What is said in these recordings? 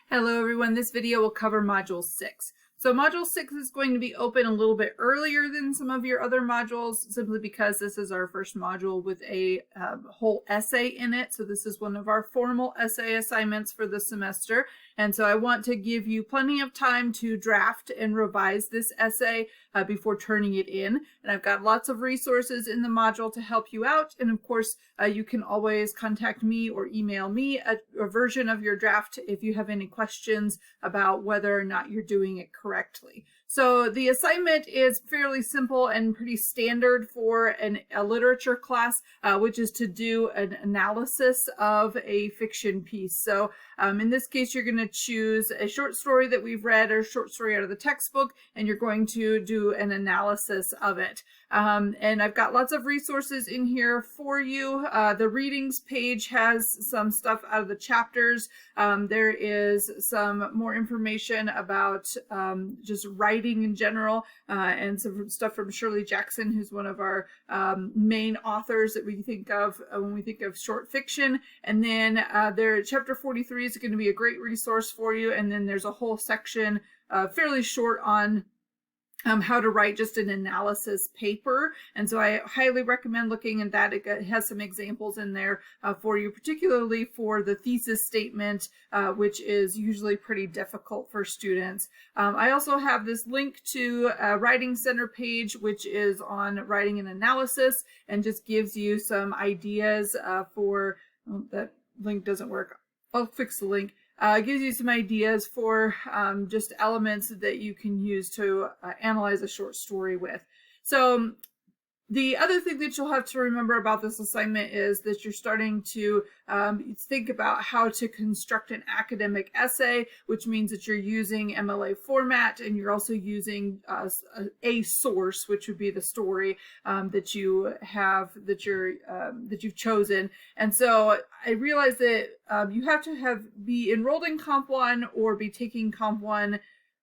Hello everyone, this video will cover Module 6. So Module 6 is going to be open a little bit earlier than some of your other modules, simply because this is our first module with a whole essay in it. So this is one of our formal essay assignments for the semester. And so I want to give you plenty of time to draft and revise this essay before turning it in. And I've got lots of resources in the module to help you out. And of course, you can always contact me or email me a version of your draft if you have any questions about whether or not you're doing it correctly. So the assignment is fairly simple and pretty standard for a literature class, which is to do an analysis of a fiction piece. So in this case, you're going to choose a short story that we've read or a short story out of the textbook, and you're going to do an analysis of it. And I've got lots of resources in here for you. The readings page has some stuff out of the chapters. There is some more information about just writing in general, and some stuff from Shirley Jackson, who's one of our main authors that we think of when we think of short fiction. And then chapter 43 is going to be a great resource for you. And then there's a whole section fairly short on how to write just an analysis paper. And so I highly recommend looking at that. It has some examples in there for you, particularly for the thesis statement, which is usually pretty difficult for students. I also have this link to a Writing Center page, which is on writing and analysis, and just gives you some ideas that link doesn't work. I'll fix the link. It gives you some ideas for just elements that you can use to analyze a short story with. So the other thing that you'll have to remember about this assignment is that you're starting to think about how to construct an academic essay, which means that you're using MLA format, and you're also using a source, which would be the story that you've chosen. And so I realize that you have to be enrolled in Comp 1 or be taking Comp 1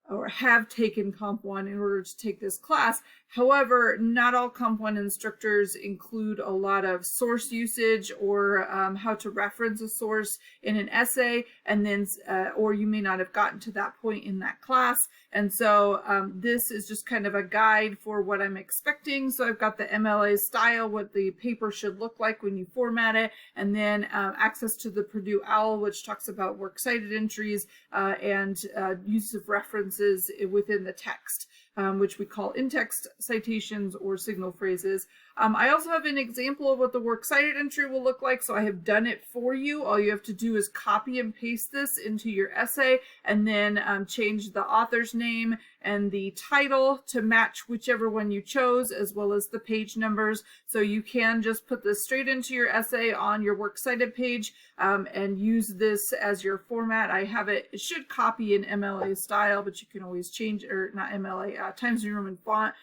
or have taken Comp 1 in order to take this class. However, not all Comp 1 instructors include a lot of source usage or how to reference a source in an essay, and then or you may not have gotten to that point in that class. And so this is just kind of a guide for what I'm expecting. So I've got the MLA style, what the paper should look like when you format it, and then access to the Purdue OWL, which talks about works cited entries and use of references within the text, which we call in-text citations or signal phrases. I also have an example of what the works cited entry will look like, so I have done it for you. All you have to do is copy and paste this into your essay, and then change the author's name and the title to match whichever one you chose, as well as the page numbers. So you can just put this straight into your essay on your works cited page and use this as your format. I have it should copy in MLA style, but you can always change, or not MLA, Times New Roman font,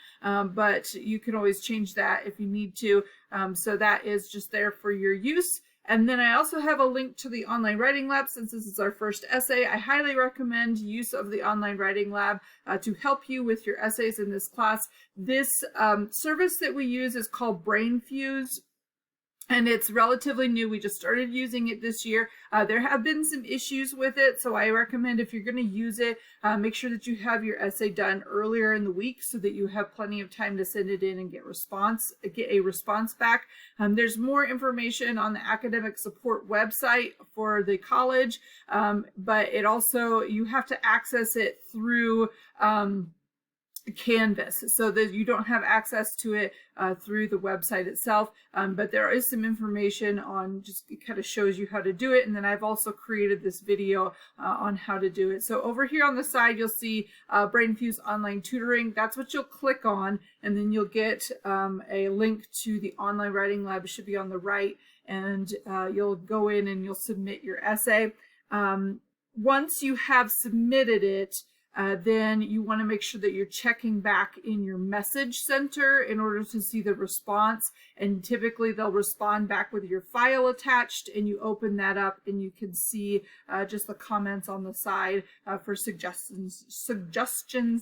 but you can always change that if you need to. So that is just there for your use. And then I also have a link to the online writing lab. Since this is our first essay, I highly recommend use of the online writing lab to help you with your essays in this class. This service that we use is called BrainFuse, and it's relatively new. We just started using it this year. There have been some issues with it, so I recommend if you're going to use it, make sure that you have your essay done earlier in the week so that you have plenty of time to send it in and get a response back. There's more information on the academic support website for the college, but it also, you have to access it through Canvas, so that you don't have access to it through the website itself, but there is some information on, just it kind of shows you how to do it. And then I've also created this video on how to do it. So over here on the side, you'll see BrainFuse Online Tutoring. That's what you'll click on, and then you'll get a link to the online writing lab. It should be on the right, and you'll go in and you'll submit your essay. Once you have submitted it, then you want to make sure that you're checking back in your message center in order to see the response. And typically they'll respond back with your file attached, and you open that up and you can see just the comments on the side for suggestions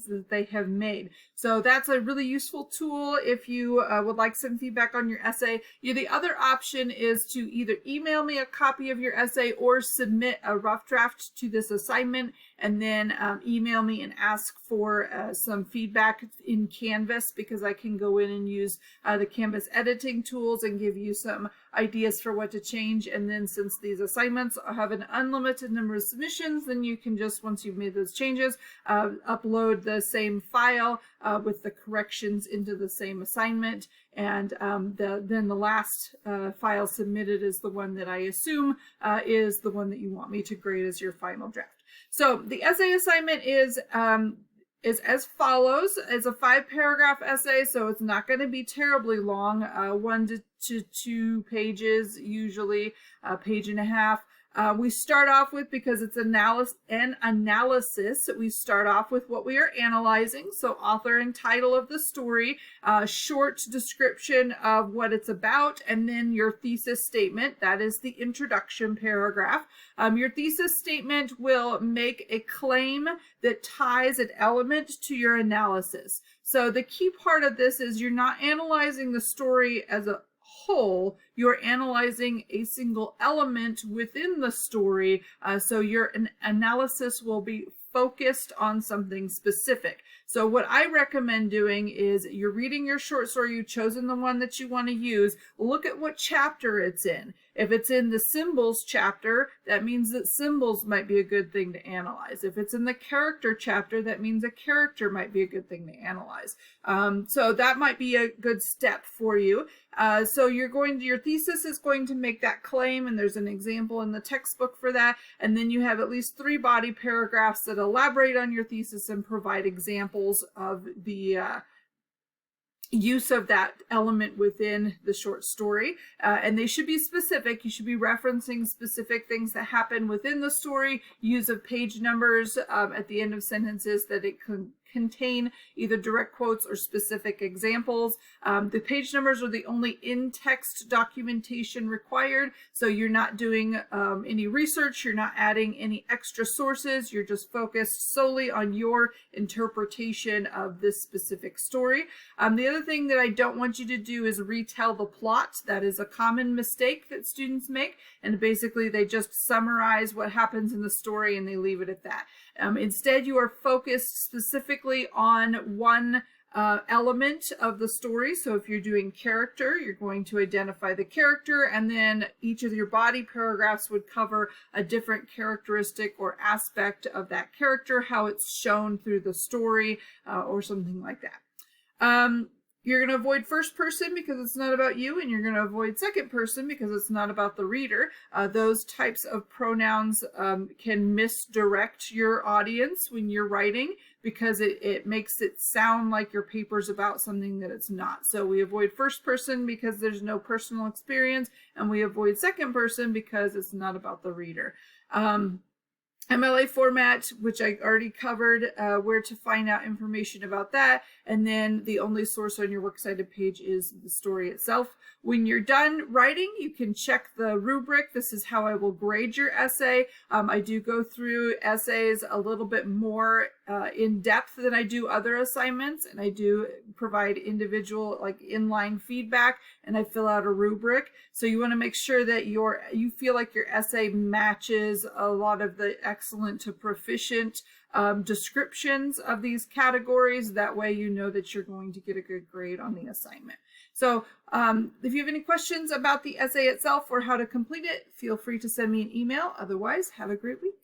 that they have made. So that's a really useful tool if you would like some feedback on your essay. The other option is to either email me a copy of your essay or submit a rough draft to this assignment, and then email me and ask for some feedback in Canvas, because I can go in and use the Canvas editing tools and give you some ideas for what to change. And then since these assignments have an unlimited number of submissions, then you can just, once you've made those changes, upload the same file with the corrections into the same assignment. And then the last file submitted is the one that I assume is the one that you want me to grade as your final draft. So the essay assignment is as follows. It's a 5-paragraph essay, so it's not going to be terribly long, 1 to 2 pages, usually a page and a half. We start off with, because it's an analysis, we start off with what we are analyzing. So author and title of the story, short description of what it's about, and then your thesis statement. That is the introduction paragraph. Your thesis statement will make a claim that ties an element to your analysis. So the key part of this is you're not analyzing the story as a whole, you're analyzing a single element within the story, so your analysis will be focused on something specific. So what I recommend doing is, you're reading your short story, you've chosen the one that you want to use, look at what chapter it's in. If it's in the symbols chapter, that means that symbols might be a good thing to analyze. If it's in the character chapter, that means a character might be a good thing to analyze. So that might be a good step for you. So your thesis is going to make that claim, and there's an example in the textbook for that. And then you have at least 3 body paragraphs that elaborate on your thesis and provide examples of the use of that element within the short story, and they should be specific. You should be referencing specific things that happen within the story, use of page numbers at the end of sentences that it can contain either direct quotes or specific examples. The page numbers are the only in-text documentation required, so you're not doing any research, you're not adding any extra sources, you're just focused solely on your interpretation of this specific story. The other thing that I don't want you to do is retell the plot. That is a common mistake that students make, and basically they just summarize what happens in the story and they leave it at that. Instead, you are focused specifically on one element of the story. So if you're doing character, you're going to identify the character, and then each of your body paragraphs would cover a different characteristic or aspect of that character, how it's shown through the story, or something like that. You're going to avoid first person because it's not about you, and you're going to avoid second person because it's not about the reader. Those types of pronouns can misdirect your audience when you're writing, because it makes it sound like your paper's about something that it's not. So we avoid first person because there's no personal experience, and we avoid second person because it's not about the reader. MLA format, which I already covered, where to find out information about that. And then the only source on your works cited page is the story itself. When you're done writing, you can check the rubric. This is how I will grade your essay. I do go through essays a little bit more in depth than I do other assignments, and I do provide individual, like, inline feedback, and I fill out a rubric. So you want to make sure that you feel like your essay matches a lot of the excellent to proficient descriptions of these categories. That way you know that you're going to get a good grade on the assignment. So if you have any questions about the essay itself or how to complete it, feel free to send me an email. Otherwise, have a great week.